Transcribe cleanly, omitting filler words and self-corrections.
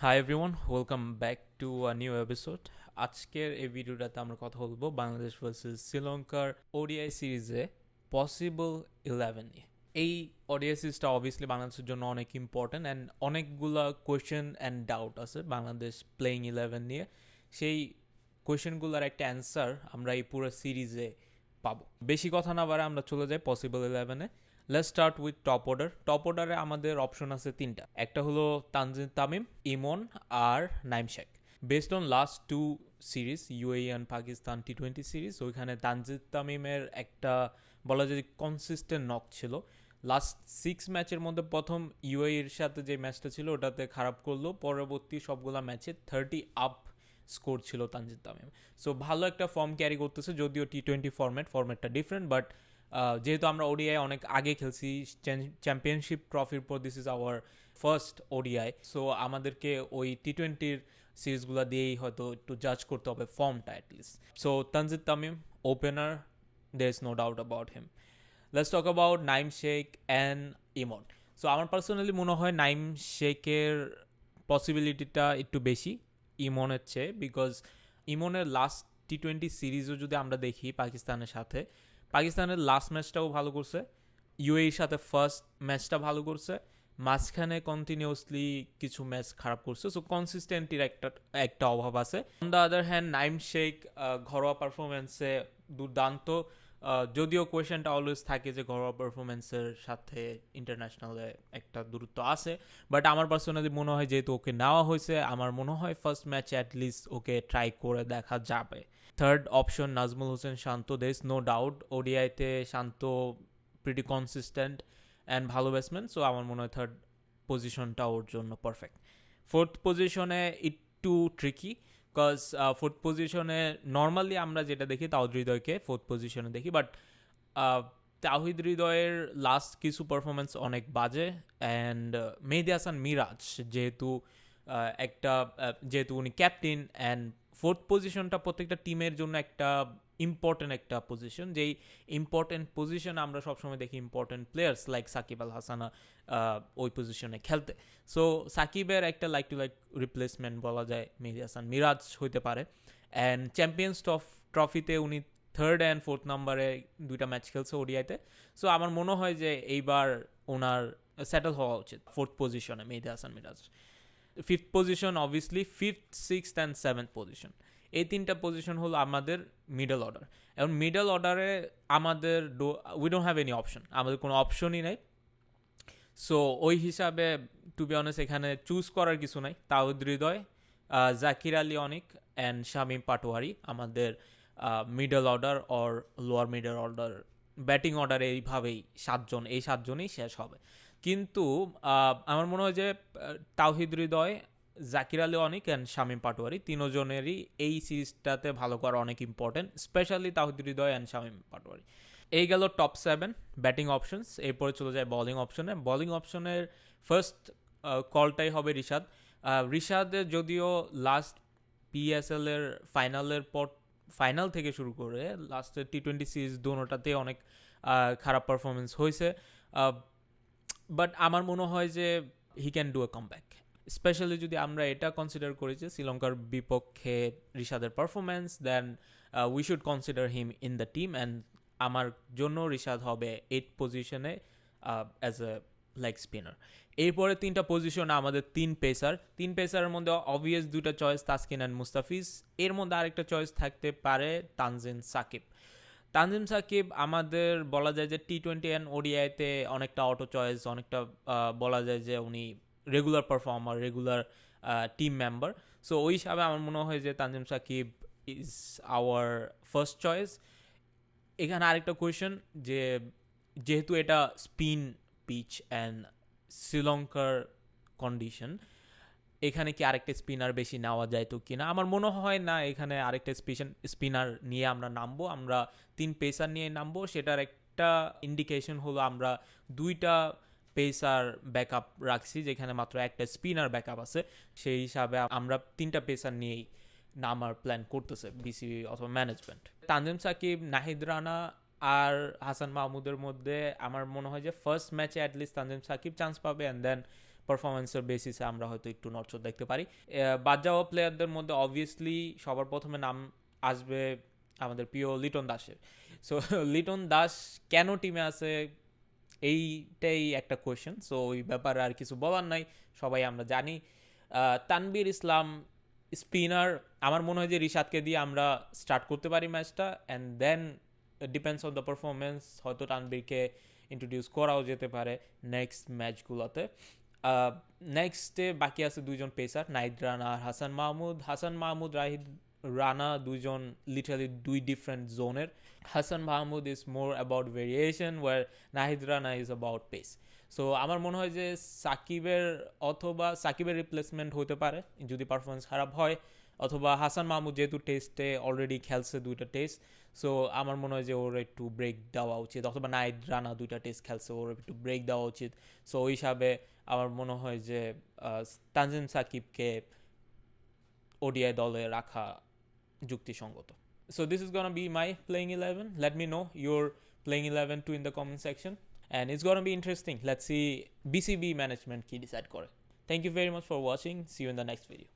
Hi everyone, welcome back to a new episode. আজকের এই ভিডিওটাতে আমরা কথা বলবো বাংলাদেশ ভার্সেস শ্রীলঙ্কার ওডিআই সিরিজে পসিবল 11 নিয়ে। এই ওডিআই সিরিজটা অবভিয়াসলি বাংলাদেশের জন্য অনেক ইম্পর্টেন্ট অ্যান্ড অনেকগুলা কোয়েশ্চেন অ্যান্ড ডাউট আছে বাংলাদেশ প্লেইং 11 নিয়ে। সেই কোয়েশ্চেনগুলোর একটা অ্যান্সার আমরা এই পুরো সিরিজে পাবো। বেশি কথা না বাড়ে আমরা চলে যাই পসিবল 11-এ। Let's start with top order. Top অর্ডারে আমাদের অপশন আছে তিনটা। একটা হলো তানজিম তামিম, ইমন আর Naim Sheikh. Based on last two series, UAE and Pakistan টি-20 সিরিজ, ওইখানে তানজিম তামিমের একটা বলা যায় কনসিস্টেন্ট নক ছিল। লাস্ট 6 ম্যাচের মধ্যে প্রথম ইউএইর সাথে যে ম্যাচটা ছিল ওটাতে খারাপ করলো, পরবর্তী সবগুলা ম্যাচে 30 আপ স্কোর ছিল তানজিম তামিম। সো ভালো একটা ফর্ম ক্যারি করতেছে, যদিও টি-20 ফর্ম্যাটটা ডিফারেন্ট, বাট যেহেতু আমরা ওডিআই অনেক আগে খেলছি, চ্যাম্পিয়নশিপ ট্রফির পর this is our first ODI, so আমাদেরকে ওই টি-20-র সিরিজগুলো দিয়েই হয়তো একটু জাজ করতে হবে ফর্মটা at least. So Tanzid Tamim opener, there is no doubt about him. Let's talk about Naim Sheikh and Emon. So আমার পার্সোনালি মনে হয় নাইম শেখের পসিবিলিটিটা একটু বেশি ইমনের চেয়ে, বিকজ ইমনের লাস্ট টি-20 সিরিজও যদি আমরা দেখি পাকিস্তানের সাথে, পাকিস্তানের লাস্ট ম্যাচটাও ভালো করছে, ইউএইর সাথে ফার্স্ট ম্যাচটা ভালো করছে, মাঝখানে কন্টিনিউসলি কিছু ম্যাচ খারাপ করছে। সো কনসিস্টেন্টির একটা অভাব আছে। On the other hand Naim Sheikh ঘরোয়া পারফরমেন্সে দুর্দান্ত, যদিও কোয়েশনটা অলওয়েজ থাকে যে ঘরোয়া পারফরমেন্সের সাথে ইন্টারন্যাশনালে একটা দূরত্ব আছে, বাট আমার পার্সোনালি মনে হয় যেহেতু ওকে নেওয়া হয়েছে, আমার মনে হয় ফার্স্ট ম্যাচে অ্যাটলিস্ট ওকে ট্রাই করে দেখা যাবে। Third option Najmul Hossain Shanto, there is no doubt ওডিআইতে শান্ত প্রিটি কনসিস্টেন্ট অ্যান্ড ভালো ব্যাটসম্যান, সো আমার মনে হয় থার্ড পজিশনটা ওর জন্য পারফেক্ট। ফোর্থ পজিশনে একটু ট্রিকি, বিকজ ফোর্থ পজিশনে নর্মালি আমরা যেটা দেখি তাওহিদ হৃদয়কে ফোর্থ পজিশনে দেখি, বাট তাওহিদ হৃদয়ের লাস্ট কিছু পারফরমেন্স অনেক বাজে, অ্যান্ড মেহেদী হাসান মিরাজ যেহেতু উনি ক্যাপ্টেন, অ্যান্ড ফোর্থ পজিশনটা প্রত্যেকটা টিমের জন্য একটা ইম্পর্টেন্ট একটা পজিশন, যেই ইম্পর্টেন্ট পজিশন আমরা সবসময় দেখি important players like Shakib Al হাসানা ওই পজিশনে খেলতে। সো সাকিবের একটা লাইক টু লাইক রিপ্লেসমেন্ট বলা যায় মেহেদী হাসান মিরাজ হইতে পারে। অ্যান্ড চ্যাম্পিয়ন্স ট্রফিতে উনি থার্ড অ্যান্ড ফোর্থ নাম্বারে দুইটা ম্যাচ খেলছে ওডিআইতে। সো আমার মনে হয় যে এইবার ওনার সেটেল হওয়া উচিত ফোর্থ পজিশনে Mehedi Hasan Miraz. Fifth position obviously fifth, sixth and seventh position, এই তিনটা পজিশন হলো আমাদের মিডল অর্ডার। এখন মিডল অর্ডারে আমাদের we don't have any option, আমাদের কোনো অপশনই নাই। সো ওই হিসাবে টু বি অনেস্ট এখানে চুজ করার কিছু নাই। তাওহিদ হৃদয়, জাকির আলী অনিক অ্যান্ড শামীম পাটোয়ারি আমাদের middle order or lower middle order, batting অর্ডারে এইভাবেই এই সাতজনই শেষ হবে। কিন্তু আমার মনে হয় যে তাওহিদ হৃদয়, জাকির আলী অনিক অ্যান্ড শামীম পাটোয়ারি তিনজনেরই এই সিরিজটাতে ভালো করা অনেক important, specially Towhid Hridoy and Shamim Patwari. এই গেল টপ 7 ব্যাটিং অপশনস। এরপরে চলে যায় বোলিং অপশনে। বোলিং অপশনের ফার্স্ট কলটাই হবে রিশাদের, যদিও লাস্ট পিএসএল এর ফাইনাল থেকে শুরু করে লাস্টের টি-20 সিরিজ দুটোটাতে অনেক খারাপ পারফরমেন্স হয়েছে, বাট আমার মনে হয় যে he can do a comeback, specially যদি আমরা এটা কনসিডার করি যে শ্রীলঙ্কার বিপক্ষে রিশাদের performance, then we should consider him in the team, and আমার জন্য রিশাদ হবে 8 পজিশনে অ্যাজ এ লেগ স্পিনার। এরপরে তিনটা পজিশনে আমাদের তিন পেসারের মধ্যে অবভিয়াস দুইটা চয়েস তাসকিন অ্যান্ড মুস্তাফিজ, এর মধ্যে আরেকটা চয়েস থাকতে পারে তানজিম সাকিব আমাদের বলা যায় যে টি-20 অ্যান্ড ওডিআইতে অনেকটা অটো চয়েস, অনেকটা বলা যায় যে উনি regular performer, regular team member. So ওই হিসাবে আমার মনে হয় যে Tanzim Sakib is our first choice. এখানে আরেকটা কোয়েশ্চেন, যেহেতু এটা স্পিন পিচ অ্যান্ড শ্রীলঙ্কার কন্ডিশন, এখানে কি আরেকটা স্পিনার বেশি নেওয়া যায় তো কিনা, আমার মনে হয় না এখানে আরেকটা স্পিনার নিয়ে আমরা নামবো, আমরা 3 পেসার নিয়ে নামবো। সেটার একটা ইন্ডিকেশন হলো আমরা 2টা পেসার ব্যাকআপ রাখছি, যেখানে মাত্র একটা স্পিনার ব্যাকআপ আছে। সেই হিসাবে আমরা 3টা পেসার নিয়েই নামার প্ল্যান করতেছে বিসিবি অথবা ম্যানেজমেন্ট। তানজিম সাকিব, নাহিদ রানা আর হাসান মাহমুদের মধ্যে আমার মনে হয় যে ফার্স্ট ম্যাচে অ্যাটলিস্ট তানজিম সাকিব চান্স পাবে, অ্যান্ড দেন পারফরমেন্সের বেসিসে আমরা হয়তো একটু নড়চড় দেখতে পারি। বাদ যাওয়া প্লেয়ারদের মধ্যে অবভিয়াসলি সবার প্রথমে নাম আসবে আমাদের প্রিয় লিটন দাসের। সো লিটন দাস কেন টিমে আছে এইটাই একটা কোয়েশ্চেন। সো ওই ব্যাপারে আর কিছু বলার নাই, সবাই আমরা জানি। তানবীর ইসলাম স্পিনার, আমার মনে হয় যে রিশাদকে দিয়ে আমরা স্টার্ট করতে পারি ম্যাচটা, and then depends on the performance, হয়তো তানবীরকে ইন্ট্রোডিউস করাও যেতে পারে নেক্সট ম্যাচগুলোতে। নেক্সটে বাকি আছে দুইজন পেসার, নাহিদ রানা আর হাসান মাহমুদ রাহিদ রানা দুইজন লিটারালি দুই ডিফারেন্ট জোনের। Hasan Mahmud is more about variation, where Nahid Rana is about pace. So আমার মনে হয় যে সাকিবের রিপ্লেসমেন্ট হতে পারে যদি পারফরমেন্স খারাপ হয়, অথবা হাসান মাহমুদ যেহেতু টেস্টে অলরেডি খেলছে 2টা টেস্ট, সো আমার মনে হয় যে ওর একটু ব্রেক দেওয়া উচিত, অথবা নাহিদ রানা 2টা টেস্ট খেলছে, ওর একটু ব্রেক দেওয়া উচিত। সো ওই হিসাবে আমার মনে হয় যে তানজিম সাকিবকে ওডিআই দলে রাখা যুক্তিসঙ্গত। So this is gonna be my playing 11. Let me know your playing 11 too in the comment section, and it's gonna be interesting. Let's see BCB management ki decide kore. Thank you very much for watching. See you in the next video.